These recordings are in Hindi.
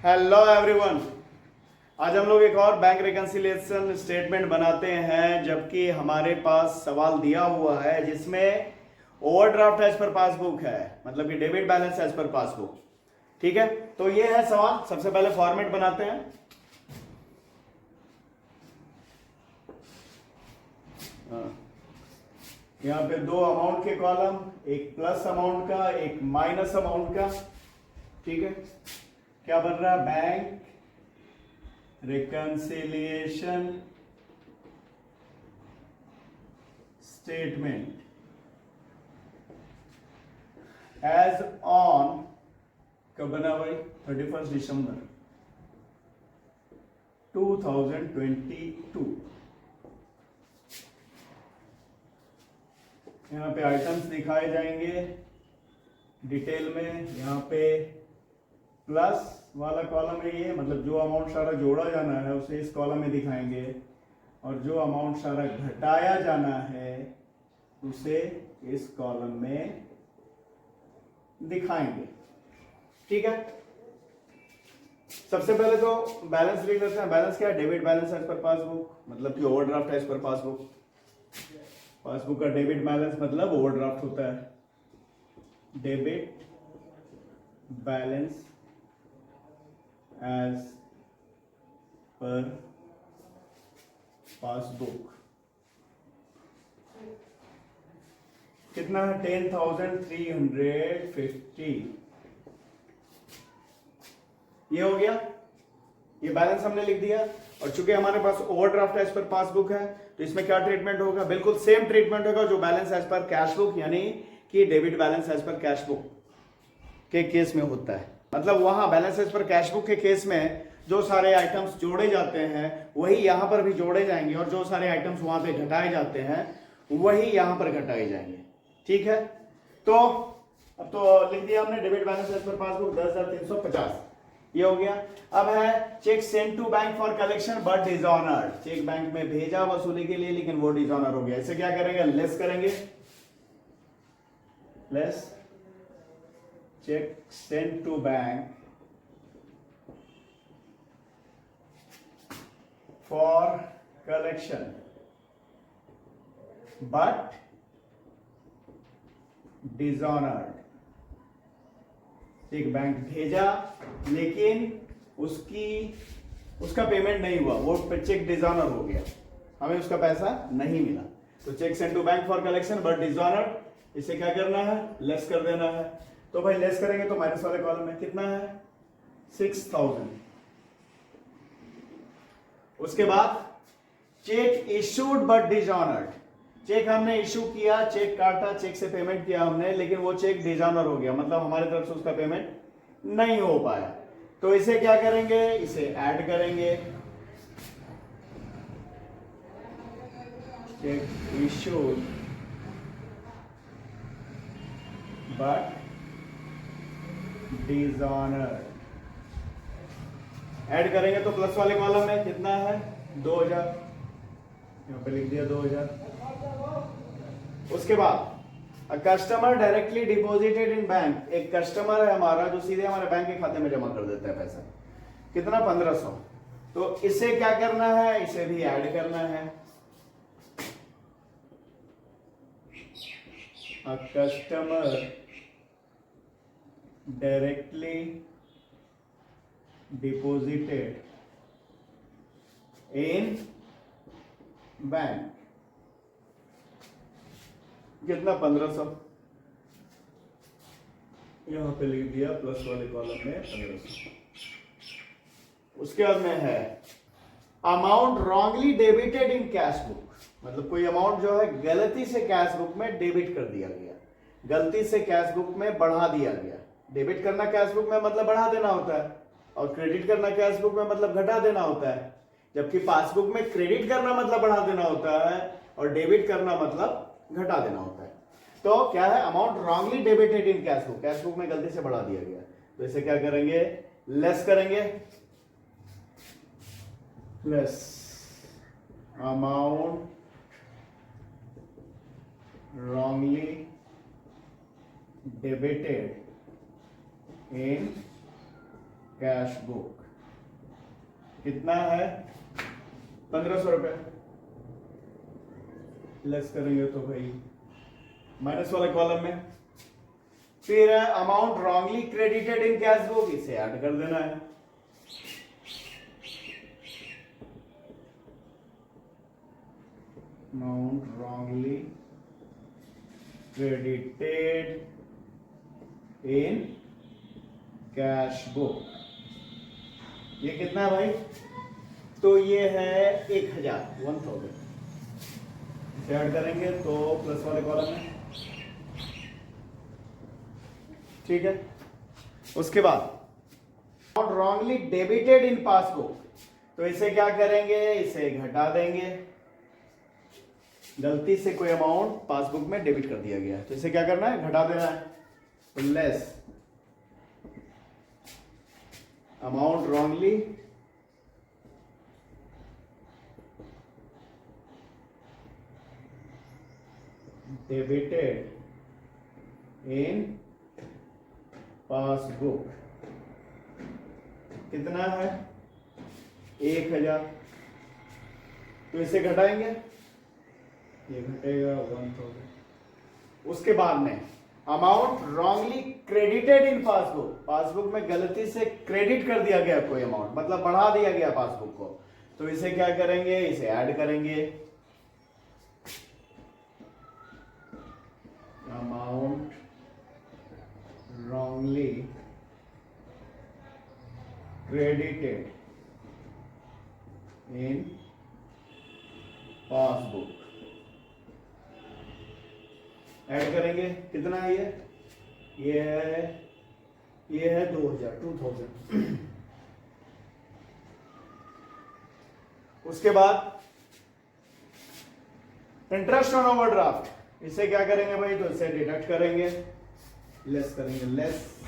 Hello everyone. आज हम लोग एक और बैंक रिकंसिलिएशन स्टेटमेंट बनाते हैं, जबकि हमारे पास सवाल दिया हुआ है जिसमें ओवरड्राफ्ट एज पर पासबुक है, मतलब कि debit balance as per passbook. ठीक है, तो ये है सवाल। सबसे पहले फॉर्मेट बनाते हैं। यहाँ पे दो अमाउंट के कॉलम, एक प्लस अमाउंट का, एक माइनस अमाउंट का। ठीक है, क्या बन रहा है? Bank reconciliation statement as on, कब बना भाई? 31 दिसंबर 2022। यहाँ पे आइटम्स दिखाए जाएंगे डिटेल में। यहाँ पे प्लस वाला कॉलम है ये, मतलब जो अमाउंट सारा जोड़ा जाना है उसे इस कॉलम में दिखाएंगे, और जो अमाउंट सारा घटाया जाना है उसे इस कॉलम में दिखाएंगे। ठीक है, सबसे पहले तो बैलेंस लिख लेते हैं। बैलेंस क्या है? Debit balance as per passbook, मतलब कि overdraft as per passbook. Passbook का डेबिट बैलेंस मतलब ओवरड्राफ्ट होता है। Debit balance as per passbook कितना है? 10,350। ये हो गया, ये बैलेंस हमने लिख दिया। और चूंकि हमारे पास ओवरड्राफ्ट एज पर पासबुक है, तो इसमें क्या ट्रीटमेंट होगा? बिल्कुल सेम ट्रीटमेंट होगा जो balance as per cash book, यानी कि debit balance as per cash book के केस में होता है। मतलब वहां balance as per cash book के केस में जो सारे आइटम्स जोड़े जाते हैं वही यहां पर भी जोड़े जाएंगे, और जो सारे आइटम्स वहां पे घटाए जाते हैं वही यहां पर घटाए जाएंगे। ठीक है, तो अब तो लिख दिया हमने debit balance as per passbook 10,350। ये हो गया। अब है cheque send to bank for collection but dishonoured. Cheque bank में भेजा वसूली के लिए, लेकिन वो डिसऑनर हो गया। इसे क्या करेंगे? लेस करेंगे। Less cheque send to bank for collection but dishonoured. एक बैंक भेजा लेकिन उसका पेमेंट नहीं हुआ, वो चेक डिसऑनर हो गया, हमें उसका पैसा नहीं मिला। तो cheque send to bank for collection but dishonoured, इसे क्या करना है? लेस कर देना है। तो भाई लेस करेंगे तो माइनस वाले कॉलम में कितना है? 6,000। उसके बाद cheque issued but dishonoured. Cheque हमने इशू किया, चेक काटा, चेक से पेमेंट किया हमने, लेकिन वो चेक डिसऑनर हो गया, मतलब हमारी तरफ से उसका पेमेंट नहीं हो पाया। तो इसे क्या करेंगे? इसे ऐड करेंगे। Check issued but dishonour add करेंगे तो प्लस वाले कॉलम में कितना है? 2,000। यहां पे लिख दिया 2,000। उसके बाद customer directly deposited in bank. एक कस्टमर है हमारा जो सीधे हमारे बैंक के खाते में जमा कर देता है पैसा। कितना? 1,500। तो इसे क्या करना है? इसे भी ऐड करना है। Customer directly deposited in bank. कितना? 1,500। यहां पे लिख दिया प्लस वाले कॉलम में 1,500। उसके बाद में है amount wrongly debited in cash book, मतलब कोई अमाउंट जो है गलती से कैश बुक में डेबिट कर दिया गया, गलती से कैश बुक में बढ़ा दिया गया। डेबिट करना कैश बुक में मतलब बढ़ा देना होता है, और क्रेडिट करना कैश बुक में मतलब घटा देना होता है। जबकि पासबुक में क्रेडिट करना मतलब बढ़ा देना होता है, और डेबिट करना मतलब घटा देना होता है। तो क्या है? Amount wrongly debited in cash book, cash book में गलती से बढ़ा दिया गया। तो इसे क्या करेंगे? लेस करेंगे। Less amount wrongly debited in cash book कितना है 1500 रुपए। लेस करेंगे तो भाई माइनस वाले कॉलम में, फिर amount wrongly credited in cash book, इसे ऐड कर देना है। Amount wrongly credited in cash book, ये कितना है भाई, तो ये है 1000 ऐड करेंगे तो प्लस वाले कॉलम में, ठीक है। उसके बाद amount wrongly debited in passbook, तो इसे क्या करेंगे, इसे घटा देंगे, गलती से कोई अमाउंट पासबुक में डेबिट कर दिया गया है तो इसे क्या करना है, घटा देना है। तो less amount wrongly debited in passbook कितना है 1000, तो इसे घटाएंगे, ये घटेगा 1000। उसके बाद में amount wrongly credited in passbook, passbook में गलती से क्रेडिट कर दिया गया कोई अमाउंट, मतलब बढ़ा दिया गया पासबुक को, तो इसे क्या करेंगे, इसे ऐड करेंगे। Amount wrongly credited in passbook add करेंगे, कितना है ये है 2000। उसके बाद इंटरेस्ट ऑन ओवरड्राफ्ट, इसे क्या करेंगे भाई, तो इसे डिडक्ट करेंगे, लेस करेंगे, लेस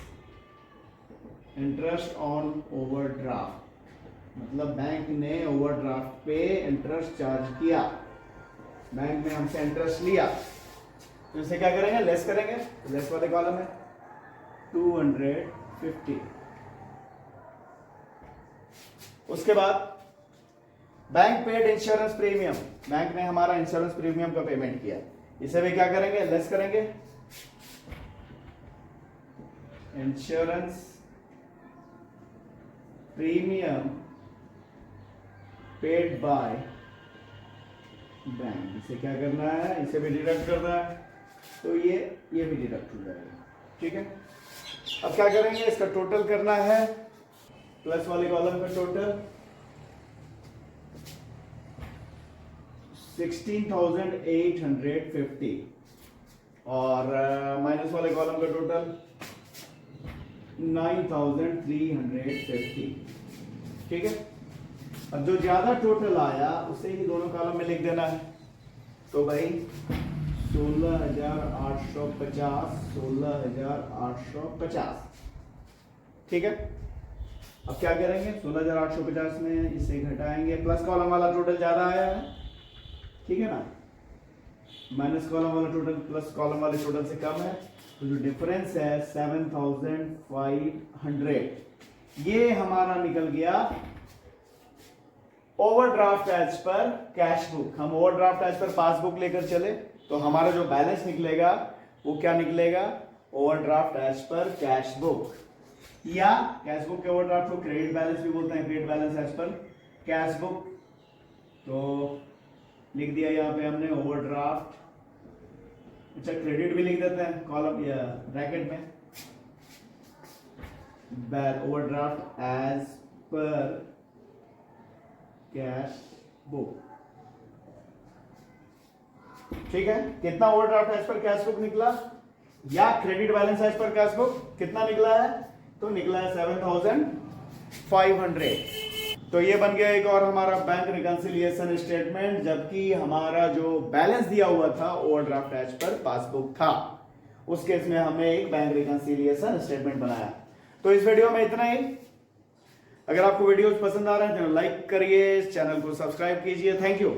इंटरेस्ट ऑन ओवरड्राफ्ट, मतलब बैंक ने ओवरड्राफ्ट पे इंटरेस्ट चार्ज किया, बैंक ने हमसे इंटरेस्ट लिया, तो इसे क्या करेंगे, लेस करेंगे, तो लेस वाले कॉलम है 250। उसके बाद bank paid insurance premium, bank ने हमारा इंश्योरेंस प्रीमियम का पेमेंट किया, इसे भी क्या करेंगे, लेस करेंगे, insurance premium paid by bank, इसे क्या करना है, इसे भी डिडक्ट करना है, तो ये भी डिडक्ट हो जाएगा, ठीक है। अब क्या करेंगे, इसका टोटल करना है, प्लस वाले कॉलम का टोटल 16,850 और माइनस वाले कॉलम का टोटल 9,350, ठीक है। अब जो ज्यादा टोटल आया उसे ही दोनों कॉलम में लिख देना है, तो भाई 16,850 16,850, ठीक है। अब क्या करेंगे, 16,850 में इसे घटाएंगे, प्लस कॉलम वाला टोटल ज्यादा आया है, ठीक है ना, माइनस कॉलम वाला टोटल प्लस कॉलम वाले टोटल से कम है, तो जो डिफरेंस है 7,500, ये हमारा निकल गया overdraft as per cash book. हम ओवरड्राफ्ट एज पर पासबुक लेकर चले तो हमारा जो बैलेंस निकलेगा वो क्या निकलेगा, overdraft as per cash book, या कैश बुक के ओवरड्राफ्ट को क्रेडिट बैलेंस भी बोलते हैं, credit balance as per cash book. तो लिख दिया यहाँ पे हमने ओवरड्राफ्ट, अच्छा क्रेडिट भी लिख देते हैं कॉलम या ब्रैकेट में, overdraft as per cash book, ठीक है। कितना overdraft as per cash book निकला, या credit balance as per cash book कितना निकला है, तो निकला है 7,500। तो ये बन गया एक और हमारा बैंक रिकंसिलिएशन स्टेटमेंट, जबकि हमारा जो बैलेंस दिया हुआ था ओवरड्राफ्ट एज पर पासबुक था, उस केस में हमने एक बैंक रिकंसिलिएशन स्टेटमेंट बनाया। तो इस वीडियो में इतना ही। अगर आपको वीडियोस पसंद आ रहे हैं तो लाइक करिए, चैनल को सब्सक्राइब कीजिए। Thank you.